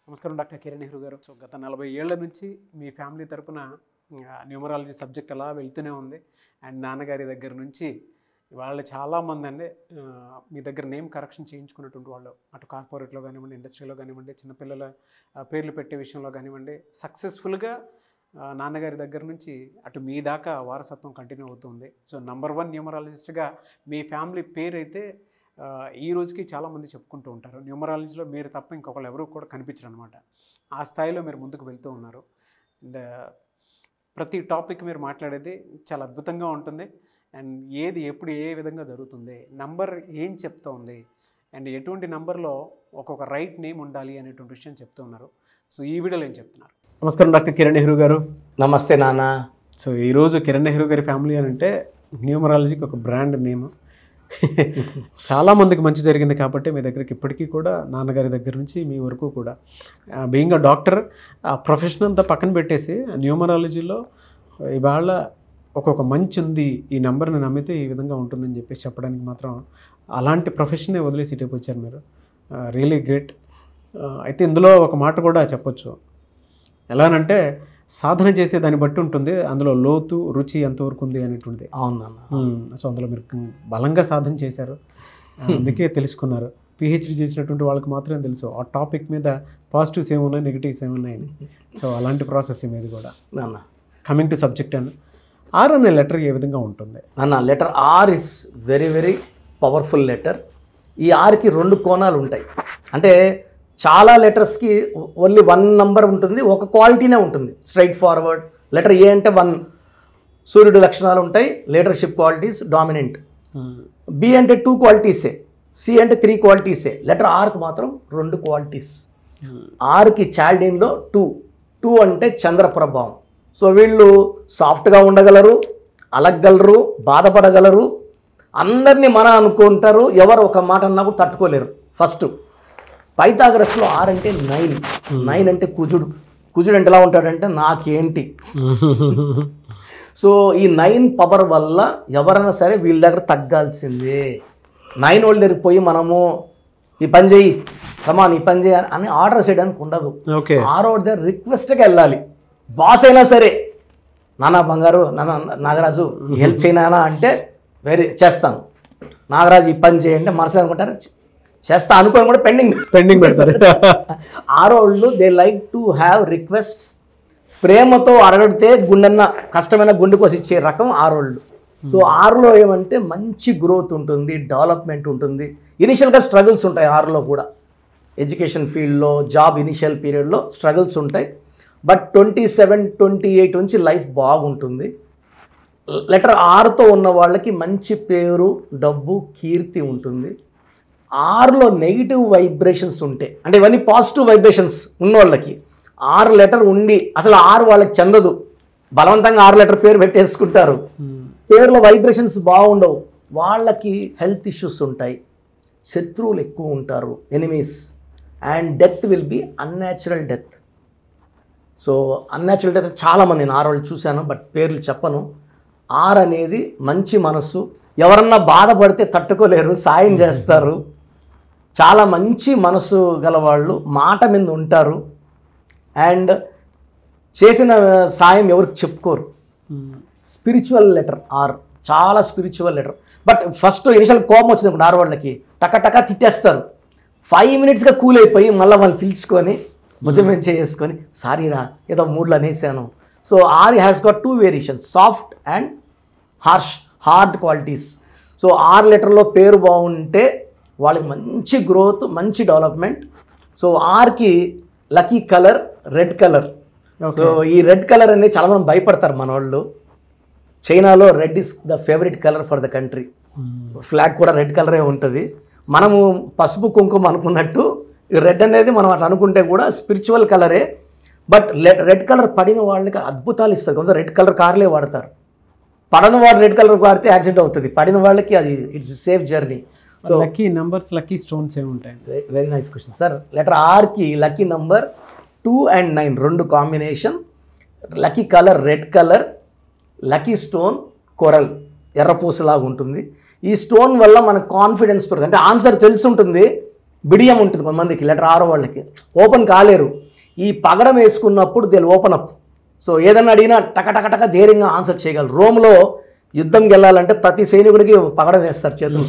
నమస్కారం డాక్టర్ కిరణ్ నెహ్రూ గారు. సో గత 40 ఏళ్ల నుంచి మీ ఫ్యామిలీ తరపున న్యూమరాలజీ సబ్జెక్ట్ అలా వెళ్తూనే ఉంది. అండ్ నాన్నగారి దగ్గర నుంచి వాళ్ళు చాలామంది అండి మీ దగ్గర నేమ్ కరెక్షన్ చేయించుకున్నటువంటి వాళ్ళు, అటు కార్పొరేట్లో కానివ్వండి, ఇండస్ట్రీలో కానివ్వండి, చిన్నపిల్లల పేర్లు పెట్టే విషయంలో కానివ్వండి, సక్సెస్ఫుల్గా నాన్నగారి దగ్గర నుంచి అటు మీ దాకా వారసత్వం కంటిన్యూ అవుతుంది. సో నంబర్ 1 న్యూమరాలజిస్ట్గా మీ ఫ్యామిలీ పేరు అయితే ఈ రోజుకి చాలామంది చెప్పుకుంటూ ఉంటారు. న్యూమరాలజీలో మీరు తప్ప ఇంకొకళ్ళు ఎవరు కూడా కనిపించరు అనమాట. ఆ స్థాయిలో మీరు ముందుకు వెళ్తూ ఉన్నారు. అండ్ ప్రతి టాపిక్ మీరు మాట్లాడేది చాలా అద్భుతంగా ఉంటుంది. అండ్ ఏది ఎప్పుడు ఏ విధంగా జరుగుతుంది, నంబర్ ఏం చెప్తూ ఉంది, అండ్ ఎటువంటి నంబర్లో ఒక్కొక్క రైట్ నేమ్ ఉండాలి అనేటువంటి విషయం చెప్తూ ఉన్నారు. సో ఈ వీడియోలో ఏం చెప్తున్నారు? నమస్కారం డాక్టర్ కిరణ్ నెహ్రూ గారు. నమస్తే నాన్న. సో ఈరోజు కిరణ్ నెహ్రూ గారి ఫ్యామిలీ అని అంటే న్యూమరాలజీకి ఒక బ్రాండ్ నేమ్. చాలామందికి మంచి జరిగింది కాబట్టి మీ దగ్గరికి ఇప్పటికీ కూడా నాన్నగారి దగ్గర నుంచి మీ వరకు కూడా బీయింగ్ అ డాక్టర్ ఆ ప్రొఫెషన్ అంతా పక్కన పెట్టేసి న్యూమరాలజీలో ఇవాళ ఒక్కొక్క మంచి ఉంది, ఈ నెంబర్ని నమ్మితే ఈ విధంగా ఉంటుందని చెప్పేసి చెప్పడానికి మాత్రం అలాంటి ప్రొఫెషన్నే వదిలేసి ఇటువైపు వచ్చారు మీరు. Really great. అయితే ఇందులో ఒక మాట కూడా చెప్పొచ్చు. ఎలానంటే సాధన చేసే దాన్ని బట్టి ఉంటుంది, అందులో లోతు రుచి ఎంతవరకు ఉంది అనేటువంటిది. అవునన్నా. సో అందులో మీరు బలంగా సాధన చేశారు, అందుకే తెలుసుకున్నారు. పిహెచ్డి చేసినటువంటి వాళ్ళకి మాత్రమే తెలుసు ఆ టాపిక్ మీద పాజిటివ్స్ ఏమున్నాయి, నెగిటివ్స్ ఏమున్నాయని. సో అలాంటి ప్రాసెస్ మీద కూడా నాన్న కమింగ్ టు సబ్జెక్ట్ అని ఆర్ అనే లెటర్ ఏ విధంగా ఉంటుంది? నాన్న, letter R is very very powerful letter. ఈ ఆర్కి 2 కోణాలు ఉంటాయి. అంటే చాలా లెటర్స్కి ఓన్లీ 1 నంబర్ ఉంటుంది, ఒక క్వాలిటీనే ఉంటుంది, స్ట్రైట్ ఫార్వర్డ్. లెటర్ ఏ అంటే 1 సూర్యుడు లక్షణాలు ఉంటాయి, లీడర్షిప్ క్వాలిటీస్ డామినెంట్. బి అంటే 2 క్వాలిటీసే, సి అంటే 3 క్వాలిటీసే. లెటర్ ఆర్కి మాత్రం 2 క్వాలిటీస్. ఆర్కి చాల్డీన్లో 2 అంటే చంద్ర ప్రభావం. సో వీళ్ళు సాఫ్ట్గా ఉండగలరు, అలగగలరు, బాధపడగలరు, అందరినీ అనుకుంటారు, ఎవరు ఒక మాట అన్నా కూడా తట్టుకోలేరు. ఫస్ట్ పైథాగరస్లో ఆర్ అంటే 9 అంటే కుజుడు అంటే ఎలా ఉంటాడంటే నాకేంటి. సో ఈ 9 పవర్ వల్ల ఎవరైనా సరే వీళ్ళ దగ్గర తగ్గాల్సిందే. 9 వాళ్ళ దగ్గరికి పోయి మనము ఈ పని చేయి, కమాన్ ఈ పని చేయి అని ఆర్డర్ చేయడానికి ఉండదు. 6 వాళ్ళ దగ్గర రిక్వెస్ట్గా వెళ్ళాలి. బాస్ అయినా సరే, నానా బంగారు, నాగరాజు హెల్ప్ చేయనా అంటే చేస్తాను, నాగరాజు ఈ పని చేయంటే మనసు అనుకుంటారు, చేస్తా అనుకోని కూడా పెండింగ్ పెడతారు. 6 వాళ్ళు they like to have request. ప్రేమతో అడగడితే గుండెన్న కష్టమైన గుండె కోసి ఇచ్చే రకం 6 వాళ్ళు. సో 6లో ఏమంటే మంచి గ్రోత్ ఉంటుంది, డెవలప్మెంట్ ఉంటుంది. ఇనిషియల్గా స్ట్రగుల్స్ ఉంటాయి 6లో కూడా. ఎడ్యుకేషన్ ఫీల్డ్లో, జాబ్ ఇనిషియల్ పీరియడ్లో స్ట్రగుల్స్ ఉంటాయి. బట్ 27, 28 నుంచి లైఫ్ బాగుంటుంది. లెటర్ ఆర్తో ఉన్న వాళ్ళకి మంచి పేరు, డబ్బు, కీర్తి ఉంటుంది. 6లో నెగిటివ్ వైబ్రేషన్స్ ఉంటాయి, అంటే ఇవన్నీ పాజిటివ్ వైబ్రేషన్స్ ఉన్న వాళ్ళకి 6 లెటర్ ఉండి అసలు 6 వాళ్ళకి చెందదు, బలవంతంగా 6 లెటర్ పేరు పెట్టేసుకుంటారు. పేరులో వైబ్రేషన్స్ బాగుండవు, వాళ్ళకి హెల్త్ ఇష్యూస్ ఉంటాయి, శత్రువులు ఎక్కువ ఉంటారు, enemies. And death will be unnatural death. So unnatural death చాలామంది నేను 6 వాళ్ళు చూశాను, బట్ పేర్లు చెప్పను. 6 అనేది మంచి మనసు, ఎవరన్నా బాధపడితే తట్టుకోలేరు, సాయం చేస్తారు, చాలా మంచి మనసు గలవాళ్ళు, మాట మీద ఉంటారు. అండ్ చేసిన సాయం ఎవరికి చెప్పుకోరు. స్పిరిచువల్ లెటర్ ఆర్, చాలా spiritual letter. But first initial కోపం వచ్చింది ఇప్పుడు 6 వాళ్ళకి టక తిట్టేస్తారు. 5 మినిట్స్గా కూల్ అయిపోయి మళ్ళీ వాళ్ళు పిలుచుకొని భుజం మీద చేసుకొని సారీరా ఏదో మూడ్లో అనేసాను. So R has got 2 variations, soft and hard qualities. So 6 లెటర్లో పేరు బాగుంటే వాళ్ళకి మంచి గ్రోత్, మంచి డెవలప్మెంట్. సో ఆర్కి lucky colour red colour. So ఈ రెడ్ కలర్ అనేది చాలామంది భయపడతారు మన వాళ్ళు. చైనాలో red is the favourite colour for the country. Flag కూడా రెడ్ కలరే ఉంటుంది. మనము పసుపు కుంకుమ అనుకున్నట్టు ఈ రెడ్ అనేది మనం అట్లా అనుకుంటే కూడా స్పిరిచువల్ కలరే. బట్ రెడ్ కలర్ పడిన వాళ్ళకి అద్భుతాలు ఇస్తుంది. కొంచెం రెడ్ కలర్ కార్లే వాడతారు. పడని వాడు రెడ్ కలర్ వాడితే యాక్సిడెంట్ అవుతుంది, పడిన వాళ్ళకి అది it's safe journey. So lucky numbers, lucky stones ఏముంటాయి? Very nice question sir. Letter ఆర్కి lucky number 2 and 9 2 combination. Lucky colour red colour, lucky stone coral, ఎర్రపూసలాగా ఉంటుంది. ఈ స్టోన్ వల్ల మనకు కాన్ఫిడెన్స్ పెరుగుతుంది. అంటే ఆన్సర్ తెలుసుంటుంది, బిడియం ఉంటుంది కొంతమందికి, లెటర్ ఆర్ వాళ్ళకి ఓపెన్ కాలేరు. ఈ పగడం వేసుకున్నప్పుడు దే ఓపెన్ అప్. సో ఏదన్నా అడిగినా టక ధైర్యంగా ఆన్సర్ చేయగలరు. రోమ్లో యుద్ధంకి వెళ్ళాలంటే ప్రతి సైనికుడికి పగడం వేస్తారు చేతులు,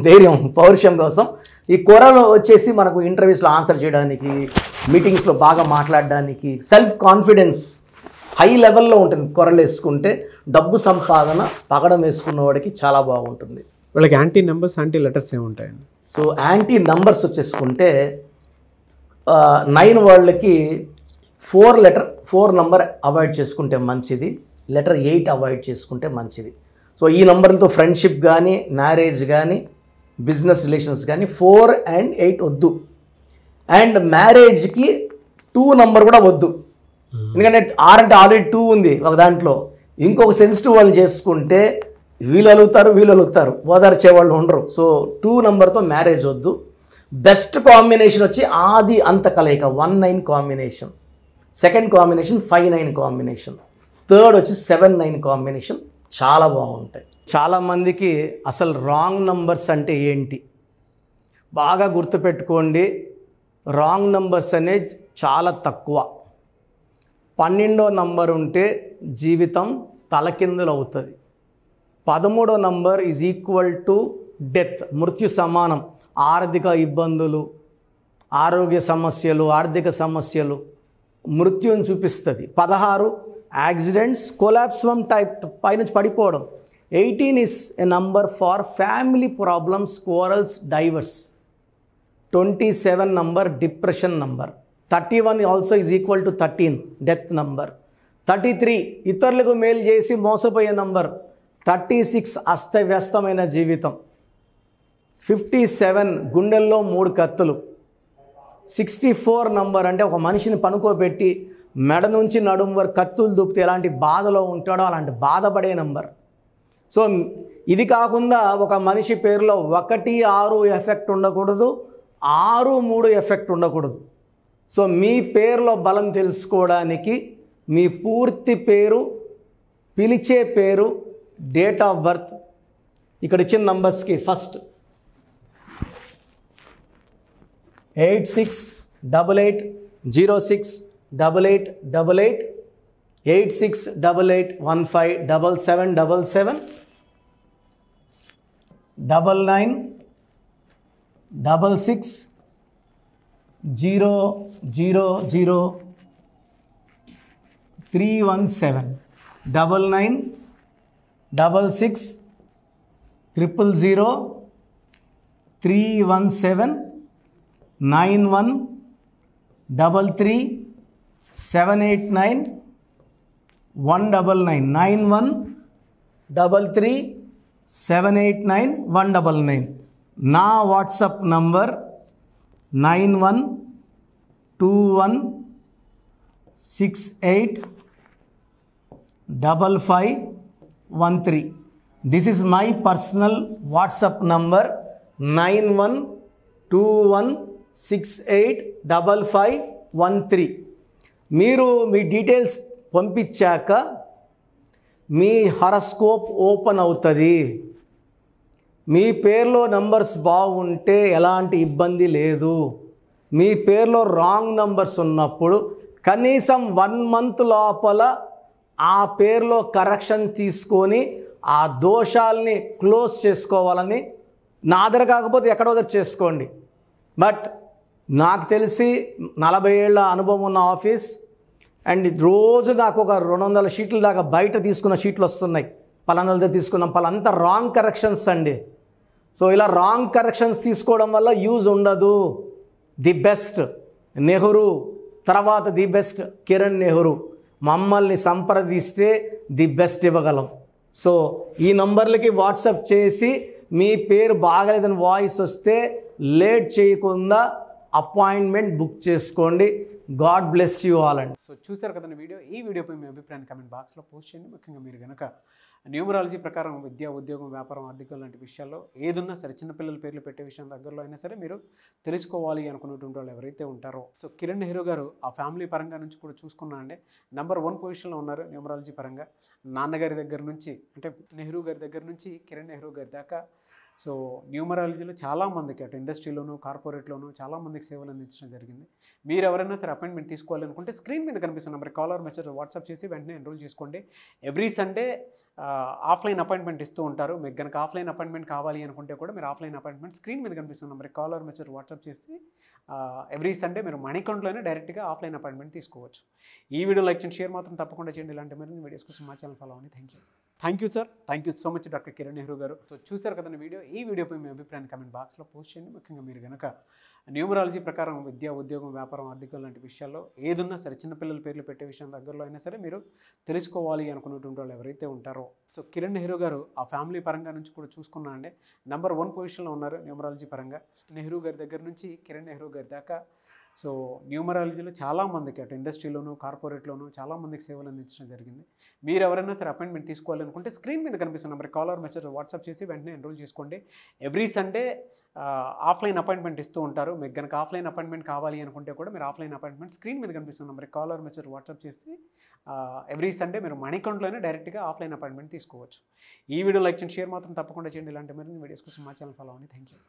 ధైర్యం పౌరుషం కోసం. ఈ కూరలు వచ్చేసి మనకు ఇంటర్వ్యూస్లో ఆన్సర్ చేయడానికి, మీటింగ్స్లో బాగా మాట్లాడడానికి, సెల్ఫ్ కాన్ఫిడెన్స్ హై లెవెల్లో ఉంటుంది. కూరలు వేసుకుంటే డబ్బు సంపాదన పగడం వేసుకున్న వాడికి చాలా బాగుంటుంది. వాళ్ళకి యాంటీ నెంబర్స్, యాంటీ లెటర్స్ ఏముంటాయండి? సో యాంటీ నంబర్స్ వచ్చేసుకుంటే 9 వాళ్ళకి 4 నంబర్ అవాయిడ్ చేసుకుంటే మంచిది, లెటర్ 8 అవాయిడ్ చేసుకుంటే మంచిది. సో ఈ నంబర్లతో ఫ్రెండ్షిప్ కానీ, మ్యారేజ్ కానీ, బిజినెస్ రిలేషన్స్ కానీ 4 and 8 వద్దు. అండ్ మ్యారేజ్కి 2 నంబర్ కూడా వద్దు, ఎందుకంటే 6 అంటే ఆల్రెడీ 2 ఉంది ఒక దాంట్లో. ఇంకొక సెన్సిటివ్ వాళ్ళు చేసుకుంటే వీళ్ళు అలుగుతారు, ఓదార్చే వాళ్ళు ఉండరు. సో 2 నంబర్తో మ్యారేజ్ వద్దు. బెస్ట్ కాంబినేషన్ వచ్చి ఆది అంత కలయిక 1-9 combination, second combination 5-9 combination, third వచ్చి 7-9 కాంబినేషన్ చాలా బాగుంటాయి. చాలామందికి అసలు రాంగ్ నంబర్స్ అంటే ఏంటి బాగా గుర్తుపెట్టుకోండి. రాంగ్ నంబర్స్ అనేది చాలా తక్కువ. 12వ నంబర్ ఉంటే జీవితం తలకిందులు అవుతుంది. 13వ number is equal to death, మృత్యు సమానం. ఆర్థిక ఇబ్బందులు, ఆరోగ్య సమస్యలు, ఆర్థిక సమస్యలు మృత్యుని చూపిస్తుంది. 16 యాక్సిడెంట్స్, కొలాప్స్ ఫ్రమ్ టైప్ పైనుంచి పడిపోవడం. 18 is a number for family problems, quarrels, divorce. 27 number depression number. 31 also is equal to 13 death number. 33 ఇతరులకు మేలు చేసి మోసపోయే నంబర్. 36 అస్తవ్యస్తమైన జీవితం. 57 గుండెల్లో 3 కత్తులు. 64 నంబర్ అంటే ఒక మనిషిని పనుకోబెట్టి మెడ నుంచి నడుము వరకు కత్తులు దూపితే ఎలాంటి బాధలో ఉంటాడో అలాంటి బాధపడే నంబర్. సో ఇది కాకుండా ఒక మనిషి పేరులో 1-6 ఎఫెక్ట్ ఉండకూడదు, 6-3 ఎఫెక్ట్ ఉండకూడదు. సో మీ పేరులో బలం తెలుసుకోవడానికి మీ పూర్తి పేరు, పిలిచే పేరు, డేట్ ఆఫ్ బర్త్, ఇక్కడ ఇచ్చిన నంబర్స్కి ఫస్ట్ 8688068888, 8688157777, 9966000317, 9966000317, 9133789199, 9133789199. నా WhatsApp number 9121685513. This is my personal WhatsApp number 9121685513. మీరు మీ డీటెయిల్స్ పంపించాక మీ హరస్కోప్ ఓపెన్ అవుతుంది. మీ పేరులో నంబర్స్ బాగుంటే ఎలాంటి ఇబ్బంది లేదు. మీ పేరులో రాంగ్ నంబర్స్ ఉన్నప్పుడు కనీసం 1 month లోపల ఆ పేరులో కరెక్షన్ తీసుకొని ఆ దోషాలని క్లోజ్ చేసుకోవాలని, నా దగ్గర కాకపోతే ఎక్కడో దగ్గర చేసుకోండి. బట్ నాకు తెలిసి 40 ఏళ్ళ అనుభవం ఉన్న ఆఫీస్, అండ్ రోజు నాకు ఒక 200 షీట్ల దాకా బయట తీసుకున్న షీట్లు వస్తున్నాయి. పలానాలతో తీసుకున్నాం, పలానంతా రాంగ్ కరెక్షన్స్ అండి. సో ఇలా రాంగ్ కరెక్షన్స్ తీసుకోవడం వల్ల యూజ్ ఉండదు. ది బెస్ట్ నెహ్రూ, తర్వాత ది బెస్ట్ కిరణ్ నెహ్రూ, మమ్మల్ని సంప్రదిస్తే ది బెస్ట్ ఇవ్వగలం. సో ఈ నంబర్లకి వాట్సాప్ చేసి మీ పేరు బాగలేదని వాయిస్ వస్తే లేట్ చేయకుండా అపాయింట్మెంట్ బుక్ చేసుకోండి. గాడ్ బ్లెస్ యూ ఆల్ అండి. సో చూసారు కదండి వీడియో. ఈ వీడియోపై మీ అభిప్రాయాన్ని కమెంట్ బాక్స్లో పోస్ట్ చేయండి. ముఖ్యంగా మీరు కనుక న్యూమరాలజీ ప్రకారం విద్య, ఉద్యోగం, వ్యాపారం, ఆర్థికం లాంటి విషయాల్లో ఏదున్నా సరే, చిన్నపిల్లల పేర్లు పెట్టే విషయం దగ్గరలో అయినా సరే మీరు తెలుసుకోవాలి అనుకున్నటువంటి వాళ్ళు ఎవరైతే ఉంటారో, సో కిరణ్ నెహ్రూ గారు ఆ ఫ్యామిలీ పరంగా నుంచి కూడా చూసుకున్నా అండి నెంబర్ 1 పొజిషన్లో ఉన్నారు న్యూమరాలజీ పరంగా. నాన్నగారి దగ్గర నుంచి, అంటే నెహ్రూ గారి దగ్గర నుంచి కిరణ్ నెహ్రూ గారి దాకా సో న్యూమరాలజీలో చాలామందికి అటు ఇండస్ట్రీలోను కార్పొరేట్లోను చాలామందికి సేవలు అందించడం జరిగింది. మీరు ఎవరైనా సరే అపాయింట్మెంట్ తీసుకోవాలనుకుంటే స్క్రీన్ మీద కనిపిస్తున్న number call or message WhatsApp చేసి వెంటనే ఎన్రోల్ చేసుకోండి. ఎవ్రీ సండే ఆఫ్లైన్ అపాయింట్మెంట్ ఇస్తూ ఉంటారు. మీకు కనుక ఆఫ్లైన్ అపాయింట్మెంట్ కావాలి అనుకుంటే కూడా మీరు ఆఫ్లైన్ అపాయింట్మెంట్ స్క్రీన్ మీద కనిపిస్తున్న number call or message WhatsApp చేసి ఎవ్రీ సండే మీరు మణికంఠలోనే డైరెక్ట్గా ఆఫ్లైన్ అపాయింట్మెంట్ తీసుకోవచ్చు. ఈ వీడియో లైక్ చేయండి, షేర్ మాత్రం తప్పకుండా చేయండి. ఇలాంటి మరిన్ని వీడియోస్ కోసం మా ఛానల్ ఫాలో అవ్వండి. Thank you sir. Thank you so much doctor Kiran Nehru గారు. సో చూశారు కదండి వీడియో. ఈ వీడియోపై మీ అభిప్రాయాన్ని కామెంట్ బాక్స్లో పోస్ట్ చేయండి. ముఖ్యంగా మీరు కనుక న్యూమరాలజీ ప్రకారం విద్య, ఉద్యోగం, వ్యాపారం, ఆర్థికం లాంటి విషయాల్లో ఏదున్నా సరే చిన్నపిల్లల పేర్లు పెట్టే విషయం దగ్గరలో అయినా సరే మీరు తెలుసుకోవాలి అనుకున్నటువంటి వాళ్ళు ఎవరైతే ఉంటారో, సో కిరణ్ నెహ్రూ గారు ఆ ఫ్యామిలీ పరంగా నుంచి కూడా చూసుకున్నా అండి నెంబర్ 1 పొజిషన్లో ఉన్నారు న్యూమరాలజీ పరంగా. నెహ్రూ గారి దగ్గర నుంచి కిరణ్ నెహ్రూ గారి దాకా సో న్యూమరాలజీలో చాలామందికి అటు ఇండస్ట్రీలోను కార్పొరేట్లోను చాలామందికి సేవలు అందించడం జరిగింది. మీరు ఎవరైనా సరే అపాయింట్మెంట్ తీసుకోవాలనుకుంటే స్క్రీన్ మీద కనిపిస్తున్న number call or message WhatsApp చేసి వెంటనే ఎన్రోల్ చేసుకోండి. ఎవ్రీ సండే ఆఫ్లైన్ అపాయింట్మెంట్ ఇస్తూ ఉంటారు. మీకు కనుక ఆఫ్లైన్ అపాయింట్మెంట్ కావాలి అనుకుంటే కూడా మీరు ఆఫ్లైన్ అపాయింట్మెంట్ స్క్రీన్ మీద కనిపిస్తున్న number call or message WhatsApp చేసి ఎవ్రీ సండే మీరు మణికంఠలోనే డైరెక్ట్గా ఆఫ్లైన్ అపాయింట్మెంట్ తీసుకోవచ్చు. ఈ వీడియో లైక్ చేయండి, షేర్ మాత్రం తప్పకుండా చేయండి. ఇలాంటి మరిన్ని వీడియోస్ కోసం మా ఛానల్ ఫాలో అవ్వండి. Thank you.